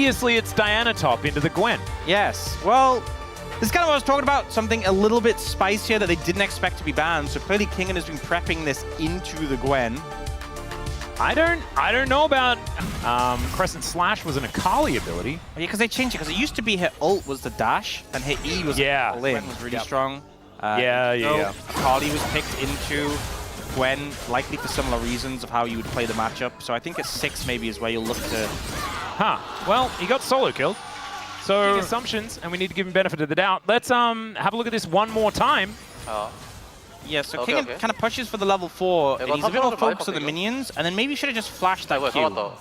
obviously it's Diana top into the Gwen. Yes. Well, this is kind of what I was talking about. Something a little bit spicier that they didn't expect to be banned. So clearly Kingen has been prepping this into the Gwen. I don't know about Crescent Slash was an Akali ability. Yeah, because they changed it. Because it used to be her ult was the dash, and her E was Gwen was really strong. Yeah. Akali was picked into Gwen, likely for similar reasons of how you would play the matchup. So I think at 6 maybe is where you'll look to... Well, he got solo killed. So assumptions, and we need to give him benefit of the doubt. Let's have a look at this one more time. Yeah, so Kingen kind of pushes for the level 4, and he's a bit more focused on the minions, and then maybe should have just flashed that Q.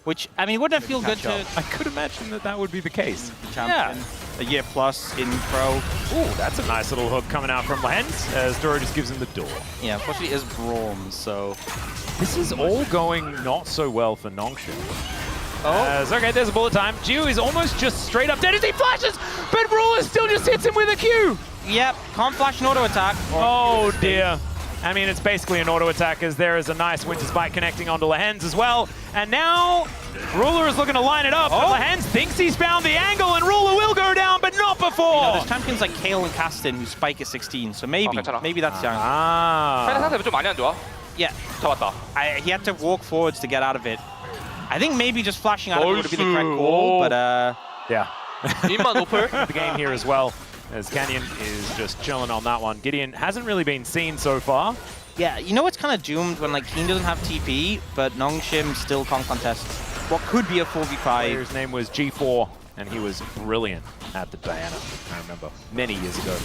Which, I mean, wouldn't it feel good to... I could imagine that would be the case. Champion, a year plus in pro. Ooh, that's a nice little hook coming out from Lens, as Duro just gives him the door. Yeah, unfortunately it is Braum, so... This is all going not so well for Nongshim. Okay, there's a bullet time. Jiu is almost just straight up dead as he flashes, but Ruler still just hits him with a Q. Yep, can't flash an auto attack. Oh dear. I mean, it's basically an auto attack as there is a nice Winter Spike connecting onto Lehens as well. And now Ruler is looking to line it up, but Lehens thinks he's found the angle and Ruler will go down, but not before. You know, there's champions like Kale and Caston who spike at 16, so maybe that's the angle. Yeah, he had to walk forwards to get out of it. I think maybe just flashing out of it would have been the correct call, but yeah. The game here as well, as Canyon is just chilling on that one. Gideon hasn't really been seen so far. Yeah, you know it's kind of doomed when like Keen doesn't have TP, but Nongshim still can't contest what could be a 4v5. His name was G4, and he was brilliant at the Diana, I remember, many years ago.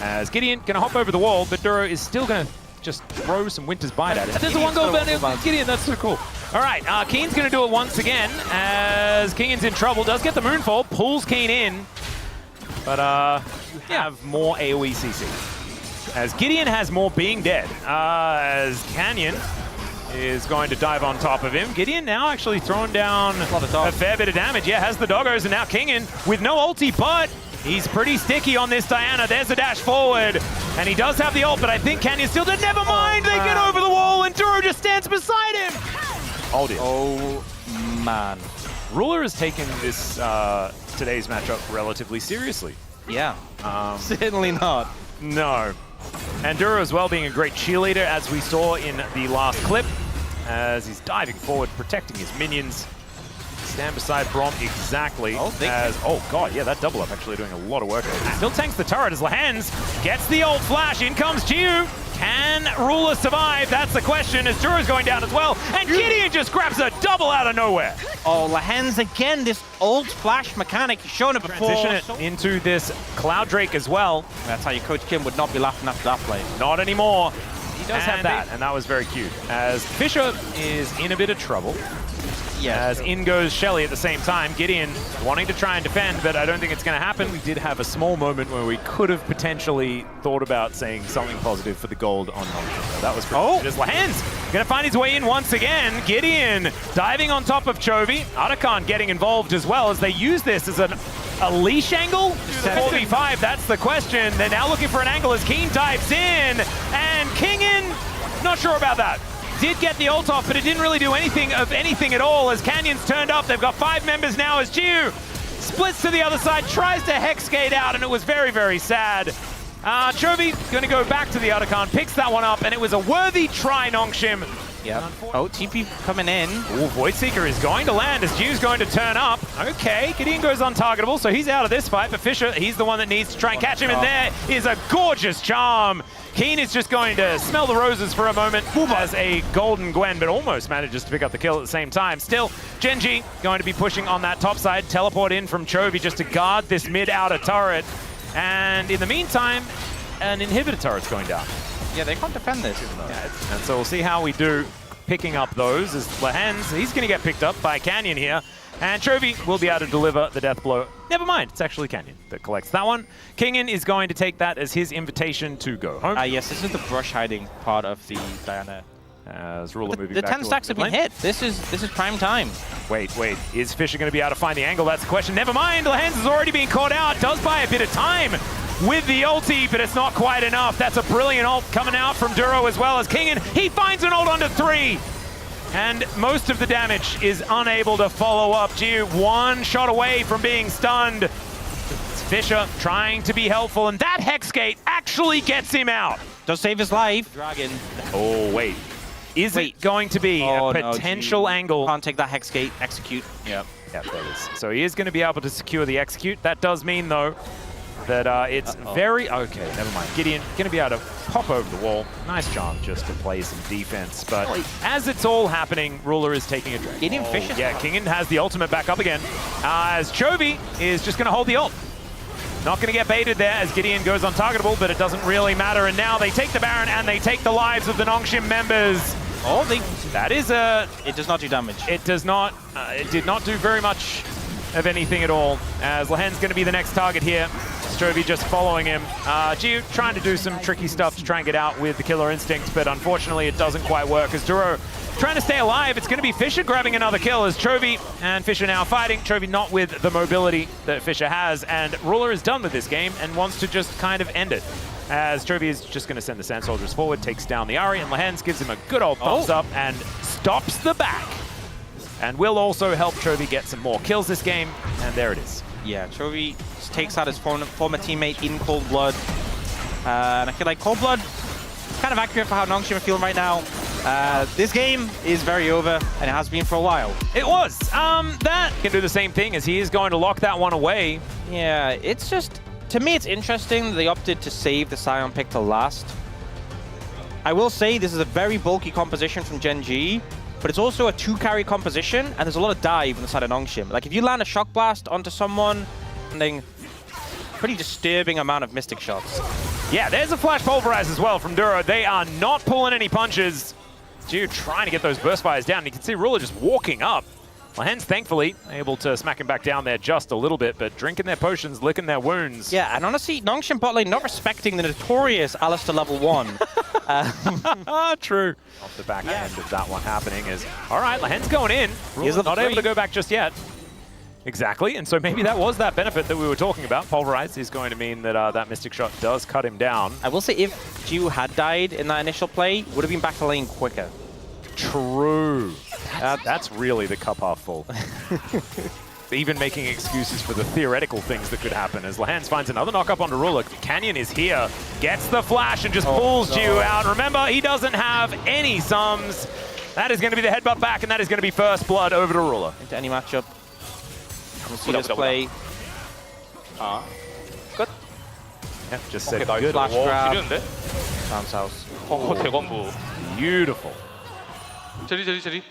As Gideon gonna hop over the wall, but Duro is still gonna just throw some Winter's Bite at it. There's a one-goal Gideon, that's so cool. All right, Keen's going to do it once again as Kingen's in trouble. Does get the Moonfall, pulls Keen in, but you have more AoE CC. As Gideon has more being dead, as Canyon is going to dive on top of him. Gideon now actually throwing down a fair bit of damage. Yeah, has the doggos, and now Kingen with no ulti, but he's pretty sticky on this Diana. There's a dash forward, and he does have the ult, but I think Canyon still did. Never mind, they get over the wall, and Duro just stands beside him. Oh dear. Oh man. Ruler has taken this today's matchup relatively seriously. Yeah. Certainly not. No. And Duro as well being a great cheerleader, as we saw in the last clip, as he's diving forward, protecting his minions. Stand beside Braum exactly as... Oh god, yeah, that double up actually doing a lot of work. Still tanks the turret as Lehens gets the ult flash. In comes Jiu. Can Ruler survive? That's the question, as Duro's going down as well. And Gideon just grabs a double out of nowhere. Oh, Lehens again, this ult flash mechanic. He's shown it before. Transition it into this Cloud Drake as well. That's how your Coach Kim would not be laughing after that play. Not anymore. He does have that, and that was very cute. As Fisher is in a bit of trouble. As in goes Shelly at the same time. Gideon wanting to try and defend, but I don't think it's going to happen. We did have a small moment where we could have potentially thought about saying something positive for the gold on Nongshim. That was pretty good. Lehens going to find his way in once again. Gideon diving on top of Chovy. Arakan getting involved as well, as they use this as a leash angle. 4v5, that's the question. They're now looking for an angle as Keen dives in, and Kingen, not sure about that. Did get the ult off, but it didn't really do anything at all as Canyon's turned up. They've got 5 members now as Jiu splits to the other side, tries to hex gate out, and it was very, very sad. Chovy going to go back to the Arakan, picks that one up, and it was a worthy try, Nongshim. Yep. Oh, TP coming in. Ooh, Voidseeker is going to land as Jiu's going to turn up. Okay, Gideon goes untargetable, so he's out of this fight, but Fisher, he's the one that needs to try and catch him, and there is a gorgeous charm. Keen is just going to smell the roses for a moment as a golden Gwen, but almost manages to pick up the kill at the same time. Still, Gen.G going to be pushing on that top side. Teleport in from Chovy just to guard this mid-outer turret. And in the meantime, an inhibitor turret's going down. Yeah, they can't defend this. And so we'll see how we do picking up those as Lehens, he's going to get picked up by Canyon here. And Chovy will be able to deliver the death blow. Never mind, it's actually Canyon that collects that one. Kingen is going to take that as his invitation to go home. Yes, this is the brush hiding part of the Diana. As Ruler moving the back 10 stacks have been hit. This is prime time. Wait. Is Fisher going to be able to find the angle? That's the question. Never mind, Lehens has already been caught out. Does buy a bit of time with the ulti, but it's not quite enough. That's a brilliant ult coming out from Duro as well as Kingen. He finds an ult under 3. and most of the damage is unable to follow up. Gio one shot away from being stunned. It's Fisher trying to be helpful, and that Hex Gate actually gets him out. Does save his life. Dragon. Oh, wait. Is it going to be a potential angle? Can't take that Hex Gate. Execute. Yep, there it is. So he is going to be able to secure the execute. That does mean, though, that it's very... Okay, never mind. Gideon going to be able to pop over the wall. Nice chance just to play some defense. But as it's all happening, Ruler is taking a drag. Gideon Fisher. Yeah, Kingen has the ultimate back up again. As Chovy is just going to hold the ult. Not going to get baited there as Gideon goes untargetable, but it doesn't really matter. And now they take the Baron and they take the lives of the Nongshim members. Oh, that is a... It does not do damage. It does not. It did not do very much of anything at all, as Lahen's going to be the next target here. Chovy just following him. Gio trying to do some tricky stuff to try and get out with the Killer Instinct, but unfortunately it doesn't quite work as Duro trying to stay alive. It's going to be Fisher grabbing another kill as Chovy and Fisher now fighting. Chovy not with the mobility that Fisher has, and Ruler is done with this game and wants to just kind of end it. As Chovy is just going to send the Sand Soldiers forward, takes down the Ahri, and Lahen's gives him a good old thumbs up and stops the back. And will also help Chovy get some more kills this game, and there it is. Yeah, Chovy takes out his former teammate in Cold Blood. And I feel like Cold Blood is kind of accurate for how Nongshim are feeling right now. This game is very over, and it has been for a while. It was. That can do the same thing as he is going to lock that one away. Yeah, it's just, to me, it's interesting that they opted to save the Sion pick to last. I will say this is a very bulky composition from Gen.G, but it's also a 2-carry composition, and there's a lot of dive on the side of Nongshim. Like, if you land a Shock Blast onto someone, then pretty disturbing amount of Mystic shots. Yeah, there's a Flash Pulverize as well from Duro. They are not pulling any punches. Gio trying to get those burst fires down. You can see Ruler just walking up. Lahen's thankfully able to smack him back down there just a little bit, but drinking their potions, licking their wounds. Yeah, and honestly, Nongshim bot lane not respecting the notorious Alistair level 1. True. Off the back end of that one happening is, all right, Lahen's going in. He's not able to go back just yet. Exactly, and so maybe that was that benefit that we were talking about. Pulverize is going to mean that that Mystic Shot does cut him down. I will say if Gio had died in that initial play, would have been back to lane quicker. True. That's really the cup half full. Even making excuses for the theoretical things that could happen as Lahen's finds another knock-up onto Ruler. Canyon is here, gets the flash and just pulls Gio out. Remember, he doesn't have any sums. That is going to be the headbutt back, and that is going to be first blood over to Ruler. Into any matchup. We'll see this play. Good. Yeah, just said good. Flash grab. 지르는데? Sam's house. 대광부. Beautiful. 제리.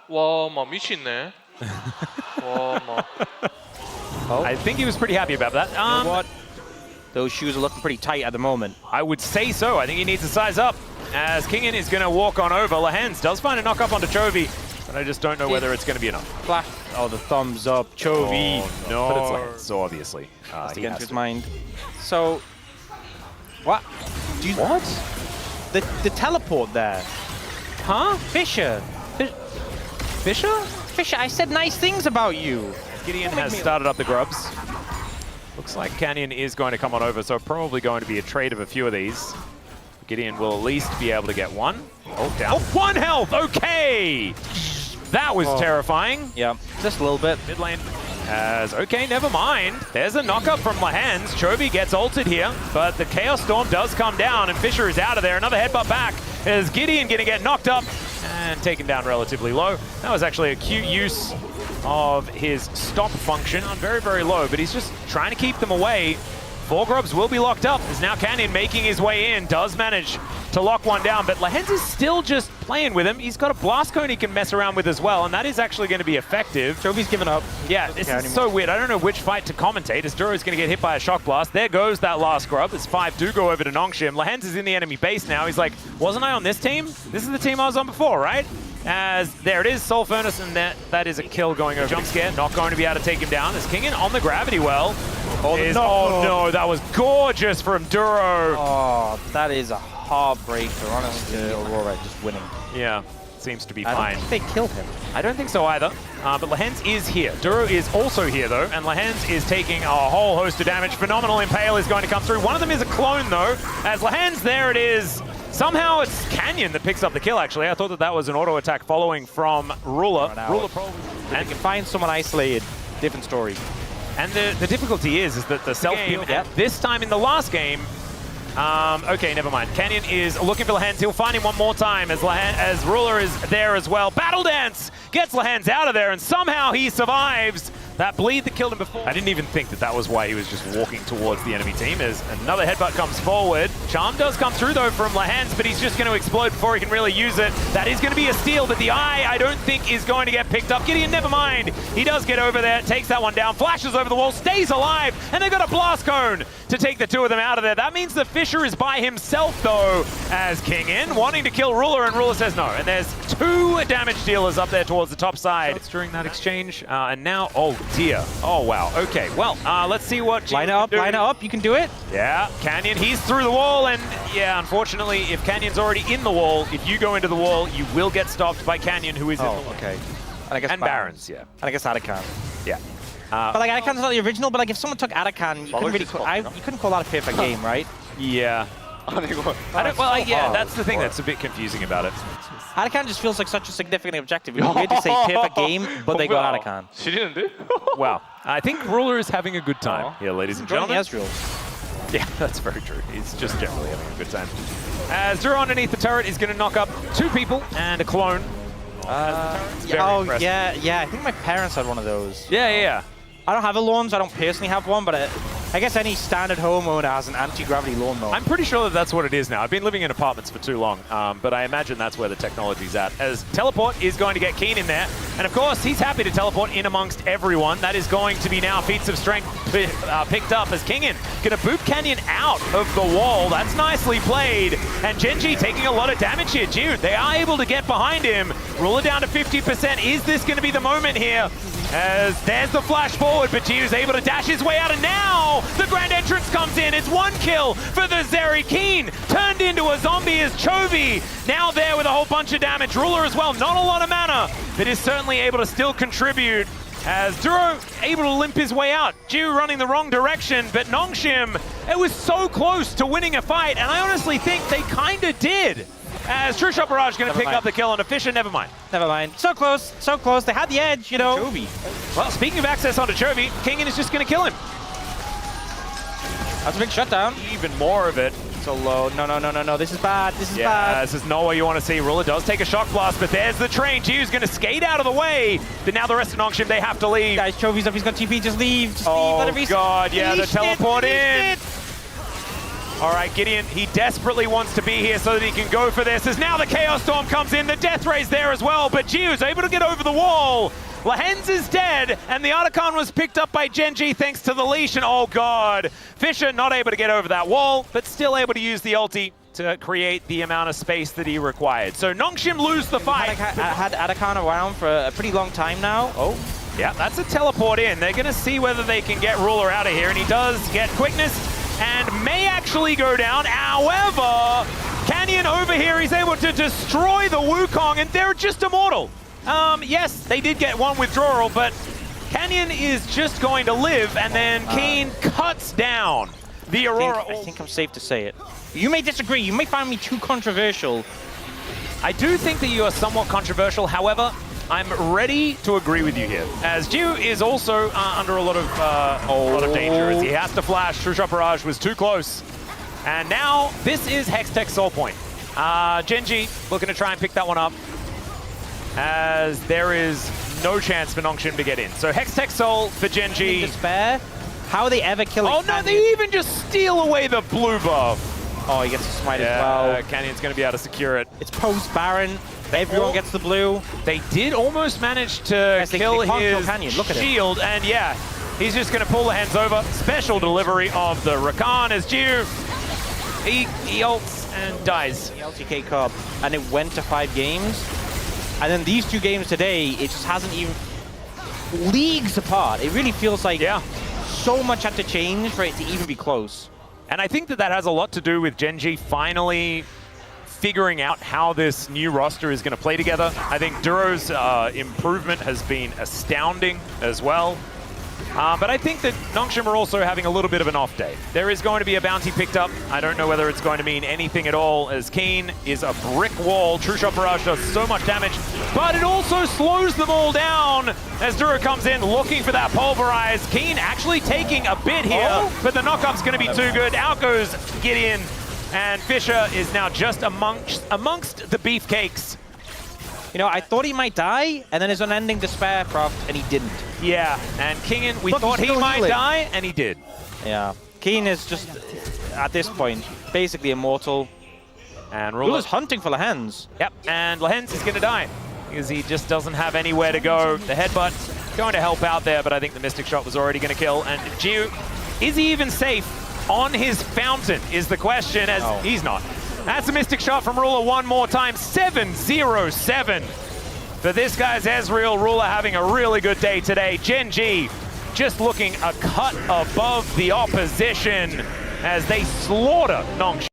와, 막 미치네. 와, 막. I think he was pretty happy about that. You know what? Those shoes are looking pretty tight at the moment. I would say so. I think he needs to size up. As Kingen is going to walk on over. Lahen's does find a knock-up onto Chovy, but I just don't know whether it's going to be enough. Flash. Oh, the thumbs up. Chovy. Oh, no. But it's Lahen, so obviously. That's against his mind. So, what? What? The teleport there. Huh? Fisher. Fisher? Fisher, I said nice things about you. Gideon has started up the grubs. Looks like Canyon is going to come on over, so probably going to be a trade of a few of these. Gideon will at least be able to get one. Oh, down. Oh, 1 health! Okay! That was terrifying. Yeah, just a little bit. Mid lane. Okay, never mind. There's a knock-up from Lahen's. Chovy gets ulted here, but the Chaos Storm does come down, and Fisher is out of there. Another headbutt back. Is Gideon going to get knocked up and taken down relatively low. That was actually a cute use of his stop function on very, very low, but he's just trying to keep them away. 4 grubs will be locked up as now Canyon making his way in, does manage to lock one down, but Lahen's is still just playing with him. He's got a blast cone he can mess around with as well, and that is actually going to be effective. Chovy's given up. Yeah, this is so weird. I don't know which fight to commentate as Duro's going to get hit by a shock blast. There goes that last grub as 5 do go over to Nongshim. Lahen's is in the enemy base now. He's like, wasn't I on this team? This is the team I was on before, right? As there it is, Soul Furnace, and that is a kill going over. Jump scare, not going to be able to take him down. As Kingen on the gravity well. Oh no, that was gorgeous from Duro. Oh, that is a heartbreaker, honestly. Aurora just winning. Yeah, seems to be fine. I don't think they killed him. I don't think so either. But Lahen's is here. Duro is also here though, and Lahen's is taking a whole host of damage. Phenomenal Impale is going to come through. One of them is a clone though, as Lahen's, there it is. Somehow it's Canyon that picks up the kill, actually. I thought that was an auto attack following from Ruler. Ruler probably... And you can find someone isolated, different story. And the difficulty is that the self-heal, this time in the last game, okay, never mind. Canyon is looking for Lehens. He'll find him one more time as Ruler is there as well. Battle Dance gets Lehens out of there, and somehow he survives that bleed that killed him before. I didn't even think that was why he was just walking towards the enemy team, as another headbutt comes forward. Charm does come through, though, from Lehens, but he's just going to explode before he can really use it. That is going to be a steal, but the eye, I don't think, is going to get picked up. Gideon, never mind. He does get over there, takes that one down, flashes over the wall, stays alive, and they've got a blast cone to take the two of them out of there. That means the Fisher is by himself, though, as King in, wanting to kill Ruler, and Ruler says no. And there's two damage dealers up there towards the top side. That's during that exchange, and now, oh dear. Oh, wow. Okay, well, let's see what line it up, you can do it. Yeah, Canyon, he's through the wall, and yeah, unfortunately, if Canyon's already in the wall, if you go into the wall, you will get stopped by Canyon, who is in the wall. Okay. And I guess Barons, yeah. And I guess Atakan. Yeah. But like, Atakan's not the original, but like, if someone took Atakan, you couldn't really you couldn't call that a perfect game, right? Yeah. Yeah, that's the thing that's a bit confusing about it. Atakan just feels like such a significant objective. It's weird to say perfect game, but they got Atakan. Wow. I think Ruler is having a good time here, ladies and gentlemen. Yeah, that's very true. He's just generally having a good time. As Duro underneath the turret is going to knock up two people and a clone. Yeah. I think my parents had one of those. Yeah. I don't have a lawn, so I don't personally have one, but I guess any standard homeowner has an anti-gravity lawnmower. I'm pretty sure that's what it is now. I've been living in apartments for too long, but I imagine that's where the technology's at. As Teleport is going to get Keen in there, and of course, he's happy to teleport in amongst everyone. That is going to be now feats of strength picked up as Kingin going to boop Canyon out of the wall. That's nicely played, and Gen.G taking a lot of damage here. Dude, they are able to get behind him. Ruler down to 50%. Is this going to be the moment here? As there's the flash forward, but Giu's able to dash his way out, and now the grand entrance comes in. It's one kill for the Zeri. Keen turned into a zombie as Chovy now there with a whole bunch of damage. Ruler as well, not a lot of mana, but is certainly able to still contribute. As Duro able to limp his way out. Giu running the wrong direction, but Nongshim, it was so close to winning a fight, and I honestly think they kind of did. As True Shot Barrage going to pick up the kill on a Fisher, never mind. Never mind. So close, so close. They had the edge, you know. Chovy. Well, speaking of access onto Chovy, Kingin is just going to kill him. That's a big shutdown. Even more of it. So low. No. This is bad. This is bad. Yeah, this is not what you want to see. Ruler does take a shock blast, but there's the train. Giu's going to skate out of the way. But now the rest of Nongshim, they have to leave. Guys, Chovy's up. He's got TP. Just leave. Just leave. Oh, let it reset. God. Yeah, the teleport in. All right, Gideon, he desperately wants to be here so that he can go for this. As now the Chaos Storm comes in, the Death Ray's there as well, but Giu's able to get over the wall. Lehens is dead, and the Otacon was picked up by Gen.G thanks to the leash, and oh God. Fisher not able to get over that wall, but still able to use the ulti to create the amount of space that he required. So Nongshim lose the fight. Had Otacon around for a pretty long time now. Oh. Yeah, that's a teleport in. They're going to see whether they can get Ruler out of here, and he does get quickness and may actually go down. However, Canyon over here, he's able to destroy the Wukong, and they're just immortal. Yes, they did get one withdrawal, but Canyon is just going to live, and then Keen cuts down the Aurora. I think I'm safe to say it. You may disagree. You may find me too controversial. I do think that you are somewhat controversial. However, I'm ready to agree with you here, as Giu is also under a lot of danger, as he has to flash. True Shot Barrage was too close. And now, this is Hextech Soul Point. Gen.G looking to try and pick that one up, as there is no chance for Nongshim to get in. So Hextech Soul for Gen.G. Despair? How are they ever killing Oh no, they even just steal away the blue buff. Oh, he gets a smite as well. Canyon's going to be able to secure it. It's post-Baron. Everyone gets the blue. They did almost manage to kill his shield, and yeah, he's just going to pull the hands over. Special delivery of the Rakan as Giu. He ults and dies. The LCK Cup, and it went to 5 games. And then these 2 games today, it just hasn't even... leagues apart. It really feels like so much had to change for it to even be close. And I think that has a lot to do with Gen.G finally figuring out how this new roster is going to play together. I think Duro's improvement has been astounding as well. But I think that Nongshim are also having a little bit of an off day. There is going to be a bounty picked up. I don't know whether it's going to mean anything at all, as Keen is a brick wall. True Shot Barrage does so much damage, but it also slows them all down as Duro comes in looking for that Pulverize. Keen actually taking a bit here, but the knock-up's going to be too good. Out goes Gideon, and Fisher is now just amongst the beefcakes. You know, I thought he might die, and then his unending despair propped, and he didn't. Yeah, and Kingen, we thought he might die, and he did. Yeah. Keen is just, at this point, basically immortal. And Rula's hunting for Lehens. Yep, and Lehens is going to die, because he just doesn't have anywhere to go. The headbutt going to help out there, but I think the Mystic Shot was already going to kill. And Jiu, is he even safe on his fountain, is the question, as he's not. That's a Mystic Shot from Ruler one more time. 7-0-7 for this guy's Ezreal. Ruler having a really good day today. Gen.G just looking a cut above the opposition as they slaughter Nongshim.